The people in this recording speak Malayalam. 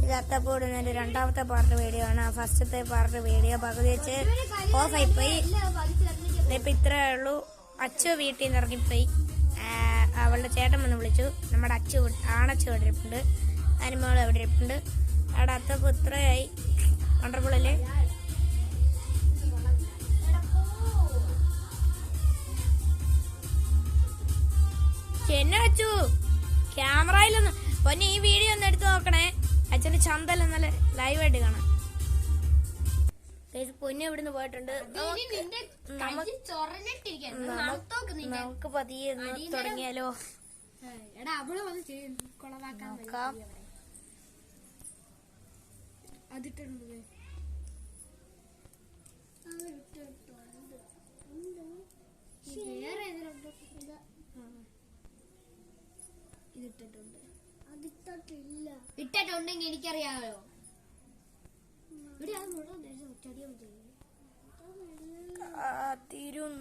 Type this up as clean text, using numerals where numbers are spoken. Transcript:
ഇത് അത്തപ്പൂടുന്നതിന്റെ രണ്ടാമത്തെ പാർട്ട് വീഡിയോ ആണ്. ഫസ്റ്റത്തെ പാർട്ട് വീഡിയോ പകുതി വെച്ച് ഓഫായിപ്പോയി. ഇപ്പൊ ഇത്രേ ഉള്ളൂ. അച്ചു വീട്ടിൽ നിന്ന് ഇറങ്ങിപ്പോയി. അവളുടെ ചേട്ടൻ വന്ന് വിളിച്ചു. നമ്മുടെ ആണച്ചു അവിടെ ഇരിപ്പുണ്ട്, അനുമോള് അവിടെ ഇരിപ്പുണ്ട്. അവിടെ അത്തപ്പൂ ഇത്രയായി. വണ്ടർഫുള്ളല്ലേ? എന്നെ അച്ചു ക്യാമറയിലൊന്ന് പൊന്നെ ഈ വീഡിയോ ഒന്ന് എടുത്തു നോക്കണേ. അച്ഛന്റെ ചന്തല്ല നല്ല ലൈവായിട്ട് കാണാം. പൊന്നു ഇവിടുന്ന് പോയിട്ടുണ്ട്. നമുക്ക് പതിയെ തുടങ്ങിയാലോ? നോക്കാം. ഇട്ടിട്ടുണ്ടെങ്കിൽ എനിക്കറിയാമല്ലോ. തീരും.